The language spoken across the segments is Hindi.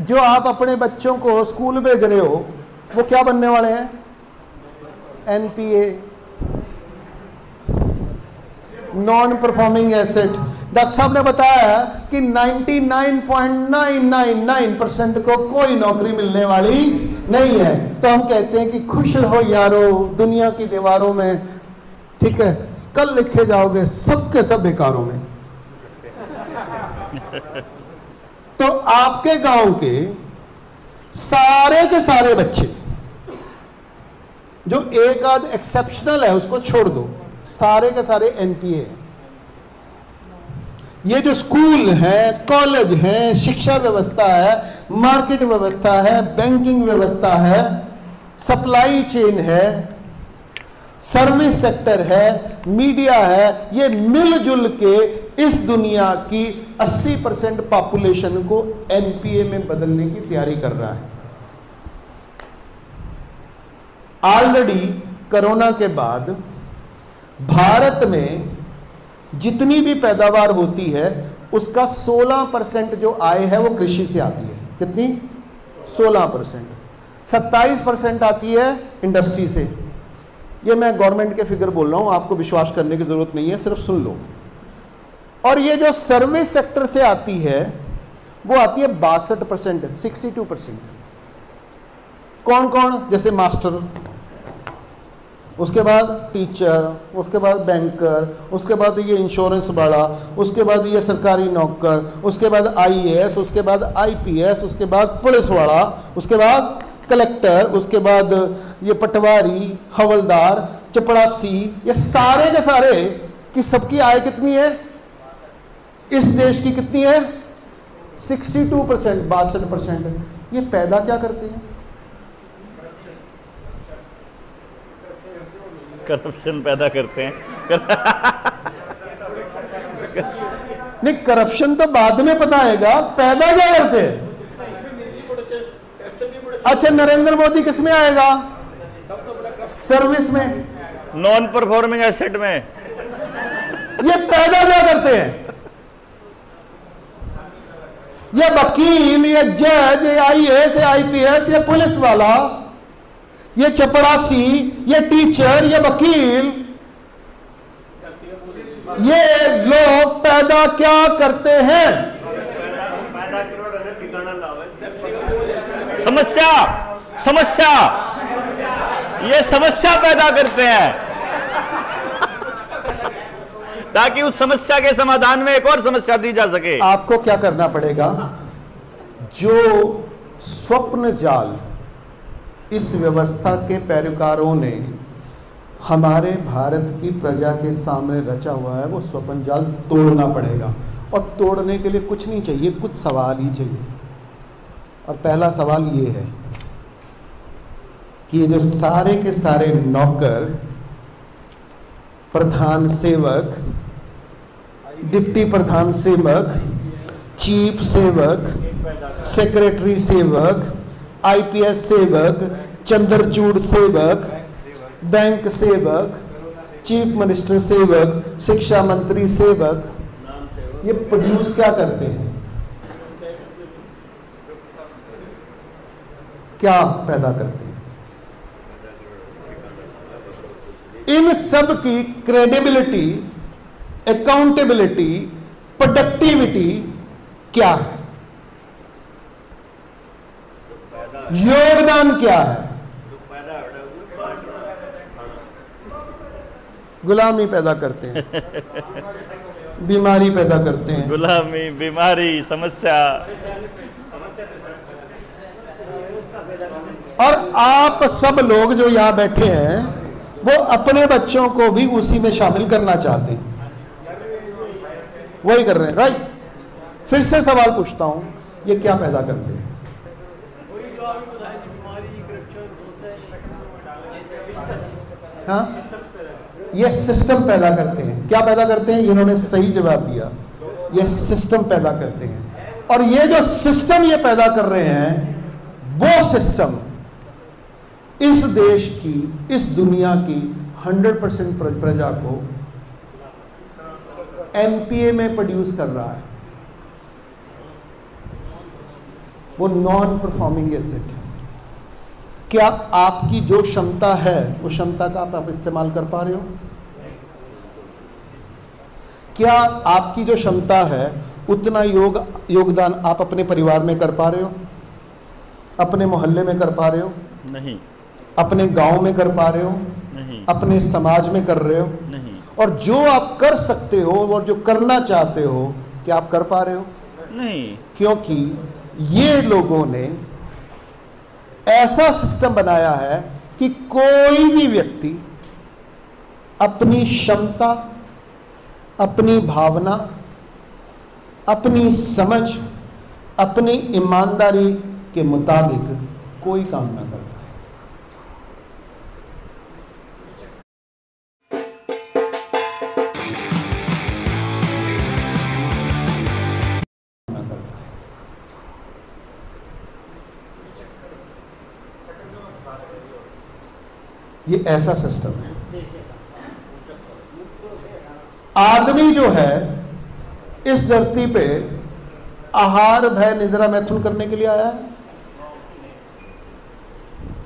जो आप अपने बच्चों को स्कूल भेज रहे हो वो क्या बनने वाले हैं? NPA, non performing asset. Doctor साहब ने बताया कि 99.999% को कोई नौकरी मिलने वाली नहीं है। तो हम कहते हैं कि खुश रहो यारो दुनिया की दीवारों में, ठीक है, कल लिखे जाओगे सबके सब बेकारों में। तो आपके गांव के सारे बच्चे, जो एक आध एक्सेप्शनल है उसको छोड़ दो, सारे के सारे एनपीए हैं। ये जो स्कूल है, कॉलेज है, शिक्षा व्यवस्था है, मार्केट व्यवस्था है, बैंकिंग व्यवस्था है, सप्लाई चेन है, सर्विस सेक्टर है, मीडिया है, ये मिलजुल के इस दुनिया की 80% पॉपुलेशन को एनपीए में बदलने की तैयारी कर रहा है। ऑलरेडी कोरोना के बाद भारत में जितनी भी पैदावार होती है उसका 16% जो आय है वो कृषि से आती है। कितनी? 16%। 27% आती है इंडस्ट्री से। ये मैं गवर्नमेंट के फिगर बोल रहा हूं, आपको विश्वास करने की जरूरत नहीं है, सिर्फ सुन लो। और ये जो सर्विस सेक्टर से आती है वो आती है 62%, 62%। कौन कौन? जैसे मास्टर, उसके बाद टीचर, उसके बाद बैंकर, उसके बाद ये इंश्योरेंस वाला, उसके बाद ये सरकारी नौकर, उसके बाद आईएएस, उसके बाद आईपीएस, उसके बाद पुलिस वाला, उसके बाद कलेक्टर, उसके बाद ये पटवारी, हवलदार, चपड़ासी, ये सारे के सारे की सबकी आय कितनी है इस देश की? कितनी है? 62%, 62%। ये पैदा क्या करते हैं? करप्शन पैदा करते हैं। नहीं, करप्शन तो बाद में पता आएगा, पैदा क्या करते हैं? अच्छा, नरेंद्र मोदी किस में आएगा? सर्विस में, नॉन परफॉर्मिंग एसेट में। ये पैदा क्या करते हैं? ये वकील, ये जज, ये आईएएस, ये आईपीएस, ये पुलिस वाला, ये चपड़ासी, ये टीचर, ये वकील, ये लोग पैदा क्या करते हैं? समस्या, समस्या, ये समस्या पैदा करते हैं ताकि उस समस्या के समाधान में एक और समस्या दी जा सके। आपको क्या करना पड़ेगा? जो स्वप्न जाल इस व्यवस्था के पैरोकारों ने हमारे भारत की प्रजा के सामने रचा हुआ है, वो स्वप्न जाल तोड़ना पड़ेगा। और तोड़ने के लिए कुछ नहीं चाहिए, कुछ सवाल ही चाहिए। और पहला सवाल ये है कि ये जो सारे के सारे नौकर, प्रधान सेवक, डिप्टी प्रधान सेवक, चीफ सेवक, सेक्रेटरी सेवक, आईपीएस सेवक, चंद्रचूड़ सेवक, बैंक सेवक, चीफ मिनिस्टर सेवक, शिक्षा मंत्री सेवक, ये प्रोड्यूस क्या करते हैं? क्या पैदा करते हैं? इन सब की क्रेडिबिलिटी, अकाउंटेबिलिटी, प्रोडक्टिविटी क्या है? योगदान क्या है? गुलामी पैदा करते हैं, बीमारी पैदा करते हैं। गुलामी, बीमारी, समस्या। और आप सब लोग जो यहां बैठे हैं वो अपने बच्चों को भी उसी में शामिल करना चाहते हैं, वही कर रहे हैं, राइट? फिर से सवाल पूछता हूं, ये क्या पैदा करते हैं? हाँ, ये सिस्टम पैदा करते हैं। क्या पैदा करते हैं? इन्होंने सही जवाब दिया, ये सिस्टम पैदा करते हैं। और ये जो सिस्टम ये पैदा कर रहे हैं, वो सिस्टम इस देश की, इस दुनिया की 100% प्रजा को एनपीए में प्रोड्यूस कर रहा है। वो नॉन परफॉर्मिंग एसेट है। क्या आपकी जो क्षमता है वो क्षमता का आप इस्तेमाल कर पा रहे हो? क्या आपकी जो क्षमता है उतना योगदान आप अपने परिवार में कर पा रहे हो, अपने मोहल्ले में कर पा रहे हो? नहीं। अपने गांव में कर पा रहे हो? नहीं। अपने समाज में कर रहे हो? नहीं। और जो आप कर सकते हो और जो करना चाहते हो, क्या आप कर पा रहे हो? नहीं। क्योंकि ये लोगों ने ऐसा सिस्टम बनाया है कि कोई भी व्यक्ति अपनी क्षमता, अपनी भावना, अपनी समझ, अपनी ईमानदारी के मुताबिक कोई काम ना कर पाए। ये ऐसा सिस्टम है। आदमी जो है इस धरती पे आहार, भय, निद्रा, मैथुन करने के लिए आया है,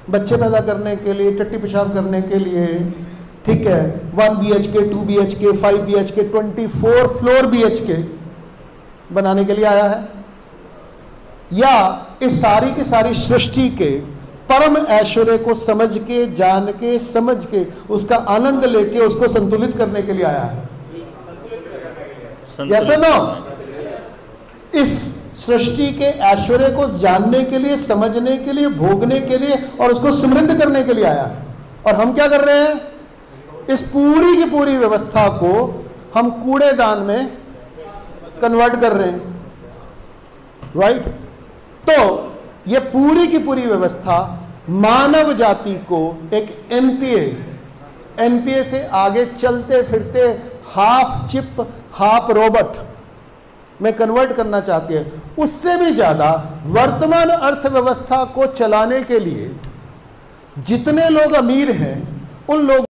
बच्चे पैदा करने के लिए, टट्टी पेशाब करने के लिए, ठीक है, 1 BHK, 2 BHK, 5 BHK, 24 floor BHK बनाने के लिए आया है, या इस सारी की सारी सृष्टि के परम ऐश्वर्य को समझ के, जान के, समझ के, उसका आनंद लेके उसको संतुलित करने के लिए आया है? यस और नो? इस सृष्टि के ऐश्वर्य को जानने के लिए, समझने के लिए, भोगने के लिए और उसको समृद्ध करने के लिए आया है। और हम क्या कर रहे हैं? इस पूरी की पूरी व्यवस्था को हम कूड़ेदान में कन्वर्ट कर रहे हैं, राइट? तो ये पूरी की पूरी व्यवस्था मानव जाति को एक एनपीए से आगे चलते फिरते हाफ चिप हाफ रोबोट में कन्वर्ट करना चाहती है। उससे भी ज्यादा वर्तमान अर्थव्यवस्था को चलाने के लिए जितने लोग अमीर हैं उन लोग